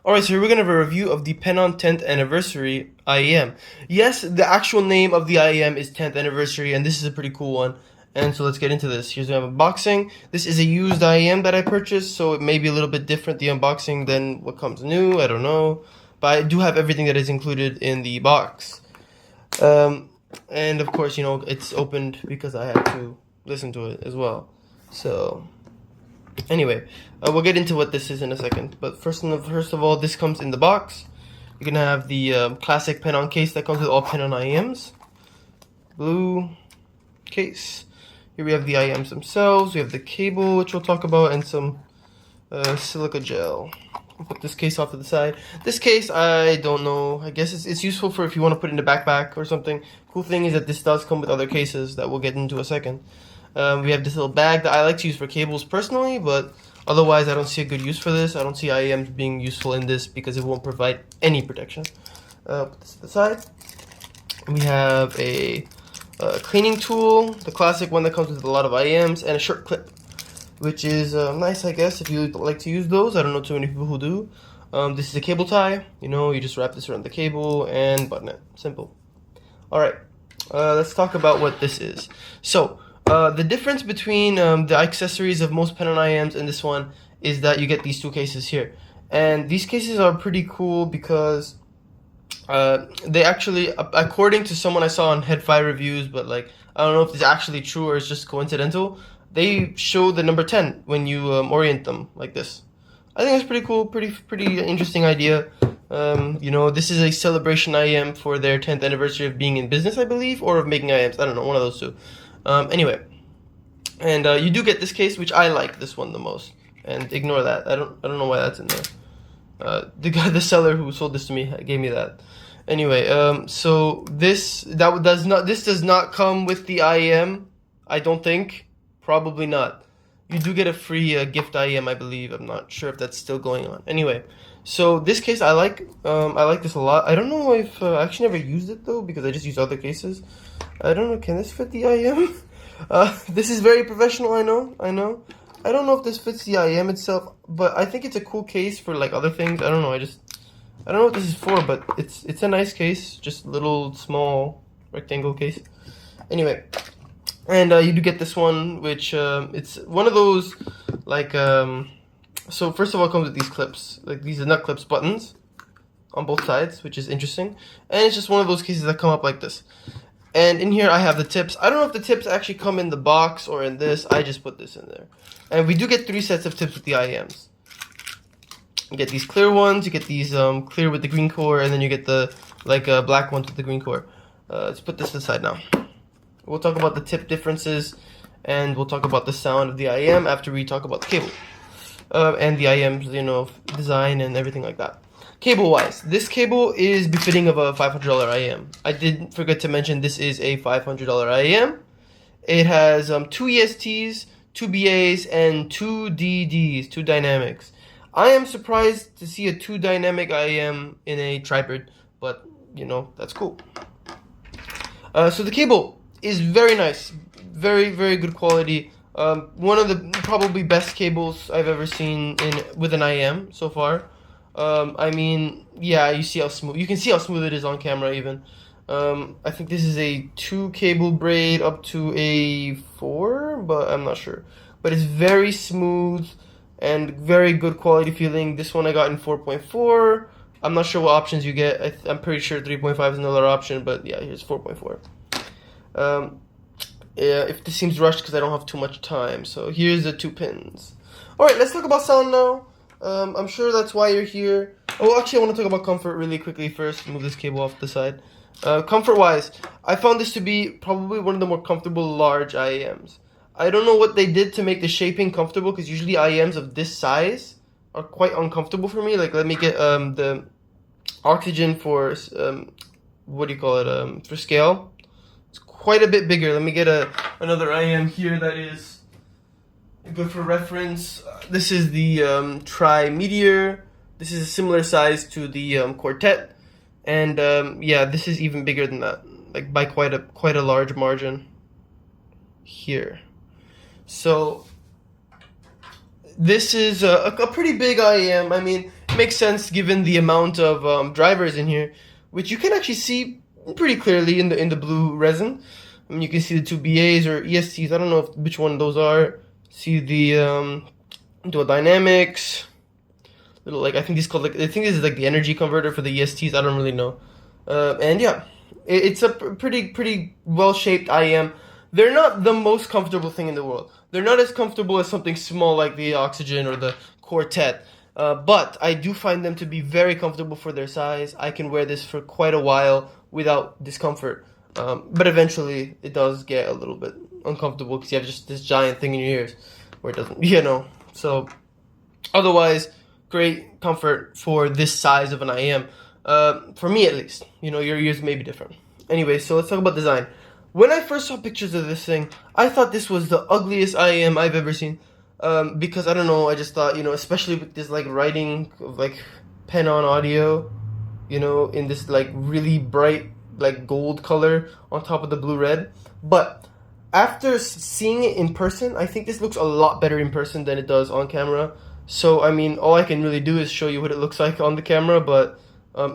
Alright, so we're going to have a review of the Penon 10th Anniversary IEM. Yes, the actual name of the IEM is 10th Anniversary, and this is a pretty cool one. And so let's get into this. Here's we have unboxing. This is a used IEM that I purchased, so it may be a little bit different, the unboxing, than what comes new. I don't know. But I do have everything that is included in the box. And of course, it's opened because I had to listen to it as well. So anyway, we'll get into what this is in a second. But first of all, this comes in the box. You're gonna have the classic Penon case that comes with all Penon IEMs. Blue case. Here we have the IEMs themselves. We have the cable, which we'll talk about, and some silica gel. I'll put this case off to the side. This case, I don't know. I guess it's useful for if you want to put it in a backpack or something. Cool thing is that this does come with other cases that we'll get into a second. We have this little bag that I like to use for cables personally, but otherwise I don't see a good use for this. I don't see IEMs being useful in this because it won't provide any protection. Put this to the side. We have a cleaning tool, the classic one that comes with a lot of IEMs, and a shirt clip, which is nice, I guess, if you like to use those. I don't know too many people who do. This is a cable tie. You just wrap this around the cable and button it. Simple. Alright, let's talk about what this is. So, the difference between the accessories of most Penon IEMs and this one is that you get these two cases here. And these cases are pretty cool because they actually, according to someone I saw on Head5 reviews, but I don't know if it's actually true or it's just coincidental, they show the number 10 when you orient them like this. I think it's pretty cool, pretty interesting idea. This is a celebration IEM for their 10th anniversary of being in business, I believe, or of making IEMs. I don't know, one of those two. Anyway, and you do get this case, which I like this one the most. And ignore that. I don't know why that's in there. The seller who sold this to me gave me that. Anyway, so this does not come with the IEM. I don't think. Probably not. You do get a free gift IEM, I believe. I'm not sure if that's still going on. Anyway, so this case I like. I like this a lot. I don't know if I actually never used it though because I just used other cases. I don't know. Can this fit the IEM? This is very professional. I know. I don't know if this fits the IEM itself, but I think it's a cool case for other things. I don't know. I don't know what this is for, but it's a nice case. Just a little small rectangle case. Anyway. And you do get this one, which it's one of those so first of all, it comes with these clips, these are nut clips buttons on both sides, which is interesting. And it's just one of those cases that come up like this. And in here I have the tips. I don't know if the tips actually come in the box or in this. I just put this in there. And we do get 3 sets of tips with the IEMs. You get these clear ones, you get these clear with the green core, and then you get the black ones with the green core. Let's put this to the side now. We'll talk about the tip differences, and we'll talk about the sound of the IEM after we talk about the cable. And the IEM's, design and everything like that. Cable-wise, this cable is befitting of a $500 IEM. I didn't forget to mention this is a $500 IEM. It has 2 ESTs, 2 BAs, and 2 DDs, 2 dynamics. I am surprised to see a 2 dynamic IEM in a tripod, but, that's cool. So the cable is very nice, very good quality. One of the probably best cables I've ever seen with an IEM so far. I mean, yeah, you can see how smooth it is on camera even. I think this is a 2 cable braid up to a 4, but I'm not sure. But it's very smooth and very good quality feeling. This one I got in 4.4. I'm not sure what options you get. I'm pretty sure 3.5 is another option, but yeah, here's 4.4. Yeah, if this seems rushed because I don't have too much time. So here's the 2 pins. Alright, let's talk about sound now. I'm sure that's why you're here. Oh, actually I want to talk about comfort really quickly first. Move this cable off the side. Comfort-wise, I found this to be probably one of the more comfortable large IEMs. I don't know what they did to make the shaping comfortable because usually IEMs of this size are quite uncomfortable for me. Let me get the oxygen for, what do you call it, for scale. Quite a bit bigger. Let me get another IEM here that is good for reference. This is the Tri-Meteor. This is a similar size to the Quartet, and yeah, this is even bigger than that, by quite a large margin here. So this is a pretty big IEM. I mean, makes sense given the amount of drivers in here, which you can actually see pretty clearly in the blue resin. I mean, you can see the two BAs or ESTs. I don't know which one those are. See the dual dynamics. Little, like, I think this is like the energy converter for the ESTs. I don't really know. And yeah, it's a pretty well shaped IEM. They're not the most comfortable thing in the world. They're not as comfortable as something small like the Oxygen or the Quartet. But I do find them to be very comfortable for their size. I can wear this for quite a while without discomfort. But eventually it does get a little bit uncomfortable because you have just this giant thing in your ears where it doesn't, So otherwise, great comfort for this size of an IEM. For me at least. Your ears may be different. Anyway, so let's talk about design. When I first saw pictures of this thing, I thought this was the ugliest IEM I've ever seen. Because I don't know, I just thought, especially with this like writing of like Penon audio, in this like really bright like gold color on top of the blue red. But after seeing it in person, I think this looks a lot better in person than it does on camera. So I mean, all I can really do is show you what it looks like on the camera, but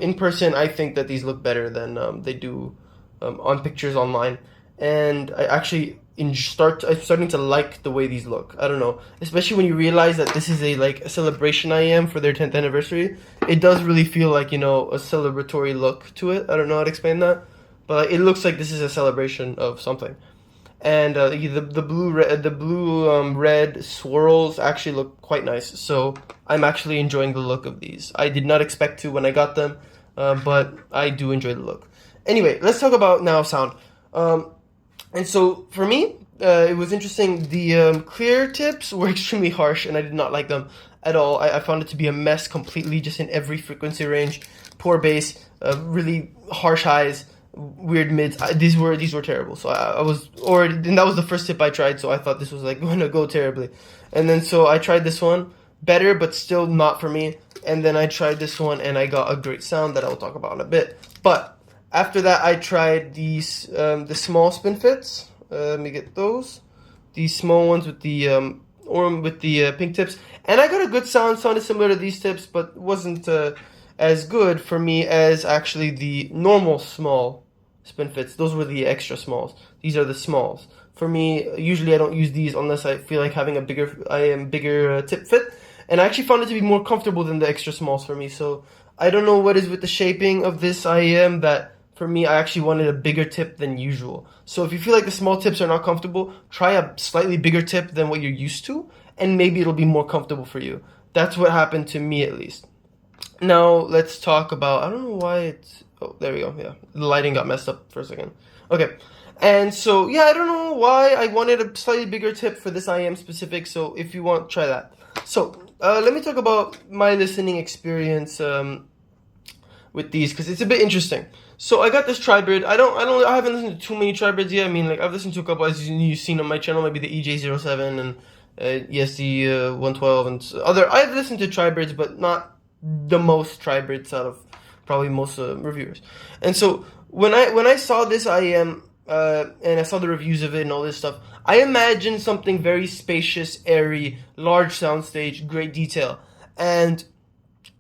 in person, I think that these look better than they do on pictures online. And I actually I'm starting to like the way these look. I don't know, especially when you realize that this is a celebration IEM for their 10th anniversary. It does really feel like a celebratory look to it. I don't know how to explain that, but it looks like this is a celebration of something. And the blue red swirls actually look quite nice. So I'm actually enjoying the look of these. I did not expect to when I got them, but I do enjoy the look. Anyway, let's talk about now sound. And so for me, it was interesting. The clear tips were extremely harsh, and I did not like them at all. I found it to be a mess completely, just in every frequency range. Poor bass, really harsh highs, weird mids. These were terrible. So and that was the first tip I tried. So I thought this was going to go terribly, and then so I tried this one, better, but still not for me. And then I tried this one, and I got a great sound that I will talk about in a bit. But after that, I tried these the small spin fits. Let me get those. These small ones with the pink tips, and I got a good sound. Sounded similar to these tips, but wasn't as good for me as actually the normal small spin fits. Those were the extra smalls. These are the smalls. For me, usually I don't use these unless I feel like having a bigger tip fit, and I actually found it to be more comfortable than the extra smalls for me. So I don't know what is with the shaping of this IEM that. For me, I actually wanted a bigger tip than usual. So if you feel like the small tips are not comfortable, try a slightly bigger tip than what you're used to, and maybe it'll be more comfortable for you. That's what happened to me, at least. Now, let's talk about... I don't know why it's... Oh, there we go, yeah. The lighting got messed up for a second. Okay, and so, yeah, I don't know why I wanted a slightly bigger tip for this IEM specific, so if you want, try that. So, let me talk about my listening experience with these, because it's a bit interesting. So I got this tribrid. I haven't listened to too many tribrids yet. I mean, I've listened to a couple, as you've seen on my channel, maybe the EJ07 and ESD112 and other. I've listened to tribrids, but not the most tribrids out of probably most reviewers. And so when I saw this IEM and I saw the reviews of it and all this stuff, I imagined something very spacious, airy, large soundstage, great detail, and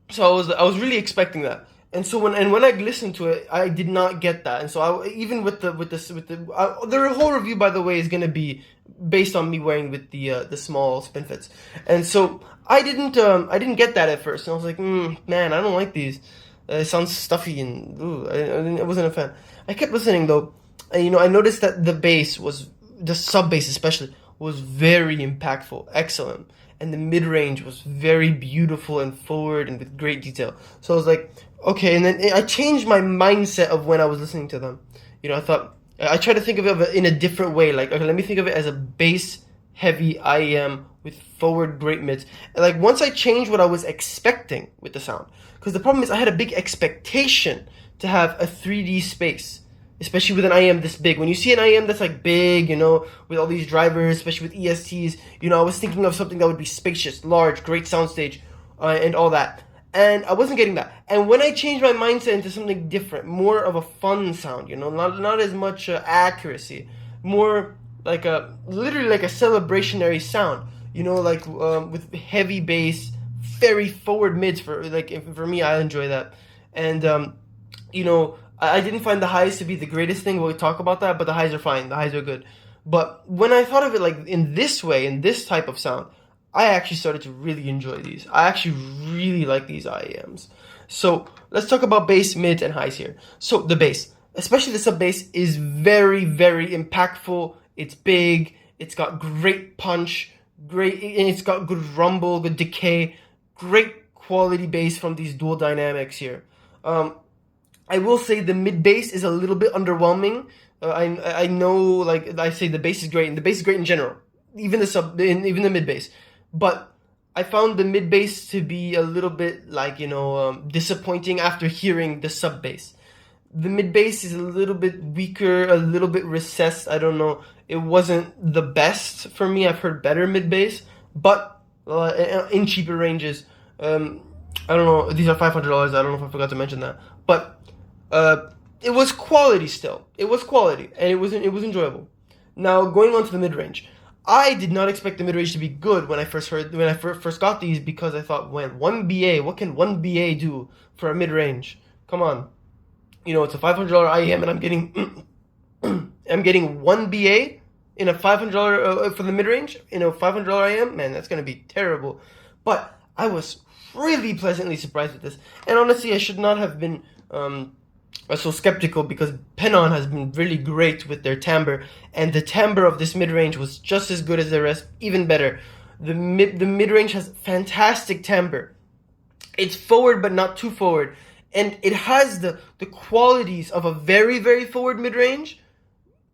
so I was really expecting that. And so when I listened to it, I did not get that. And so even with the whole review, by the way, is going to be based on me wearing with the small spin fits. And so I didn't get that at first. And I was like, man, I don't like these. It sounds stuffy and I wasn't a fan. I kept listening though. And, I noticed that the sub bass especially was very impactful, excellent. And the mid range was very beautiful and forward and with great detail. So I was like, okay, and then I changed my mindset of when I was listening to them. I thought, I tried to think of it in a different way. Like, okay, let me think of it as a bass-heavy IEM with forward great mids. And once I changed what I was expecting with the sound, because the problem is I had a big expectation to have a 3D space, especially with an IEM this big. When you see an IEM that's big, with all these drivers, especially with ESTs, I was thinking of something that would be spacious, large, great soundstage, and all that. And I wasn't getting that. And when I changed my mindset into something different, more of a fun sound, not as much accuracy, more literally like a celebrationary sound, with heavy bass, very forward mids for me. I enjoy that, and I didn't find the highs to be the greatest thing. We'll talk about that, but the highs are fine. The highs are good. But when I thought of it like in this way, in this type of sound, I actually started to really enjoy these. I actually really like these IEMs. So let's talk about bass, mids, and highs here. So the bass, especially the sub bass, is very, very impactful. It's big. It's got great punch. And it's got good rumble, good decay. Great quality bass from these dual dynamics here. I will say the mid bass is a little bit underwhelming. I know, like I say, the bass is great, and the bass is great in general, even the mid bass. But I found the mid bass to be a little bit like disappointing after hearing the sub bass. The mid bass is a little bit weaker, a little bit recessed. I don't know. It wasn't the best for me. I've heard better mid bass, but in cheaper ranges. I don't know. These are $500. I don't know if I forgot to mention that, but. It was quality still. It was quality, and it was enjoyable. Now, going on to the mid-range. I did not expect the mid-range to be good when I first got these, because I thought, what can 1BA do for a mid-range? Come on. It's a $500 IEM, and I'm getting 1BA in a $500 for the mid-range in a $500 IEM. Man, that's going to be terrible. But I was really pleasantly surprised with this. And honestly, I should not have been so skeptical, because Penon has been really great with their timbre, and the timbre of this mid-range was just as good as the rest, even better. The mid-range has fantastic timbre. It's forward but not too forward, and it has the qualities of a very, very forward mid-range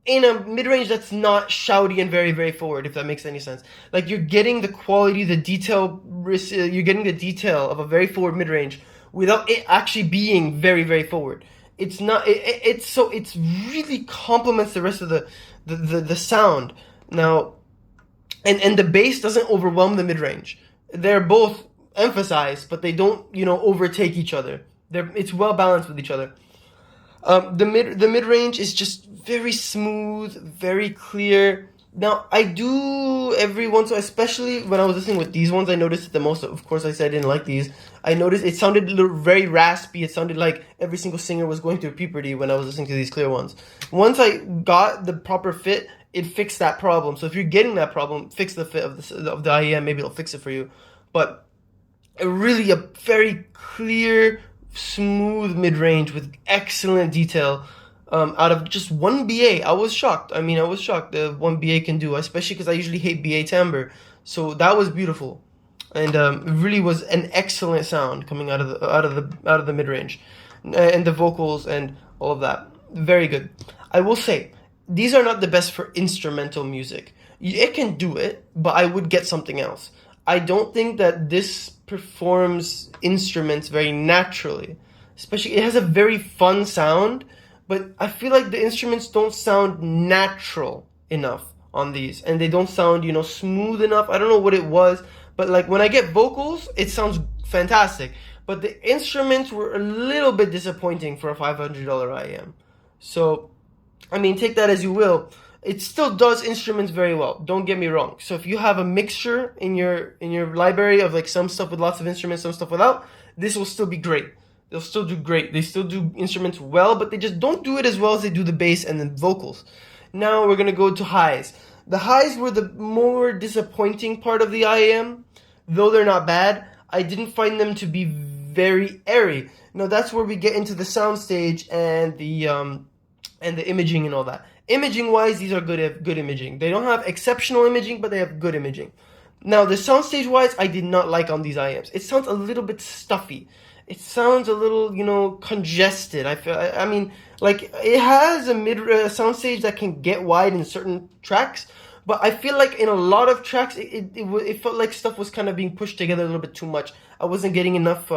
in a mid-range that's not shouty and very, very forward, if that makes any sense. Like, you're getting the quality, the detail, you're getting the detail of a very forward mid-range without it actually being very, very forward. It's not. It's really complements the rest of the sound now, and the bass doesn't overwhelm the mid range. They're both emphasized, but they don't overtake each other. It's well balanced with each other. The mid range is just very smooth, very clear. Now, I do every once in a while, especially when I was listening with these ones, I noticed it the most. Of course, I said I didn't like these. I noticed it sounded very raspy. It sounded like every single singer was going through puberty when I was listening to these clear ones. Once I got the proper fit, it fixed that problem. So if you're getting that problem, fix the fit of the IEM. Maybe it'll fix it for you. But really a very clear, smooth mid-range with excellent detail. Out of just 1BA, I was shocked. I was shocked that 1BA can do, especially because I usually hate BA timbre. So that was beautiful, and it really was an excellent sound coming out of the mid range, and the vocals and all of that. Very good. I will say these are not the best for instrumental music. It can do it, but I would get something else. I don't think that this performs instruments very naturally. Especially, it has a very fun sound. But I feel like the instruments don't sound natural enough on these, and they don't sound, smooth enough. I don't know what it was, but like when I get vocals, it sounds fantastic. But the instruments were a little bit disappointing for a $500 IEM. So, take that as you will. It still does instruments very well. Don't get me wrong. So if you have a mixture in your library of like some stuff with lots of instruments, some stuff without, this will still be great. They'll still do great. They still do instruments well, but they just don't do it as well as they do the bass and the vocals. Now we're going to go to highs. The highs were the more disappointing part of the IEM. Though they're not bad, I didn't find them to be very airy. Now that's where we get into the soundstage and the imaging and all that. Imaging-wise, these are good imaging. They don't have exceptional imaging, but they have good imaging. Now the soundstage-wise, I did not like on these IEMs. It sounds a little bit stuffy. It sounds a little, congested. Like it has a soundstage that can get wide in certain tracks, but I feel like in a lot of tracks, it felt like stuff was kind of being pushed together a little bit too much. I wasn't getting enough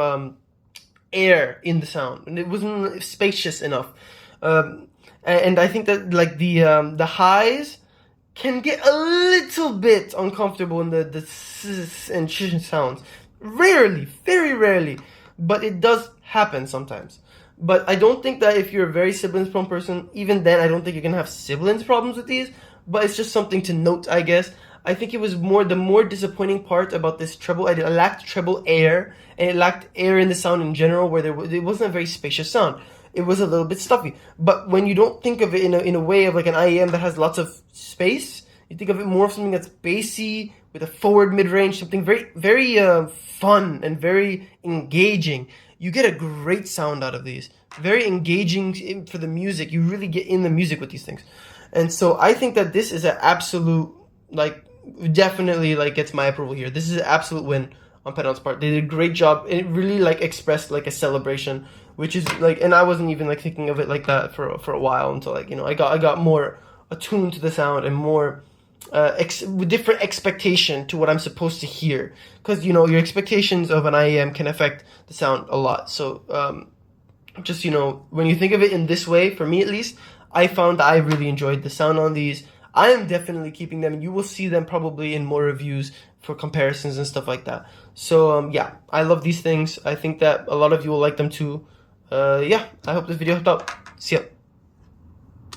air in the sound, and it wasn't spacious enough. And I think that like the highs can get a little bit uncomfortable in the s and sh sounds. Rarely, very rarely. But it does happen sometimes. But I don't think that if you're a very sibilance-prone person, even then, I don't think you're going to have sibilance problems with these. But it's just something to note, I guess. I think it was more the more disappointing part about this treble. It lacked treble air, and it lacked air in the sound in general, where it wasn't a very spacious sound. It was a little bit stuffy. But when you don't think of it in a way of like an IEM that has lots of space, you think of it more of something that's bassy with a forward mid range, something very fun and very engaging. You get a great sound out of these. Very engaging for the music. You really get in the music with these things. And so I think that this is an absolute, like, definitely, like, gets my approval here. This is an absolute win on Penon's part. They did a great job. It really, like, expressed, like, a celebration, which is, like, and I wasn't even, like, thinking of it like that for a while until, like, you know, I got more attuned to the sound and more with different expectation to what I'm supposed to hear. Because, you know, your expectations of an IEM can affect the sound a lot. So, just, you know, when you think of it in this way, for me at least, I found that I really enjoyed the sound on these. I am definitely keeping them. You will see them probably in more reviews for comparisons and stuff like that. So, yeah, I love these things. I think that a lot of you will like them too. Yeah, I hope this video helped out. See ya.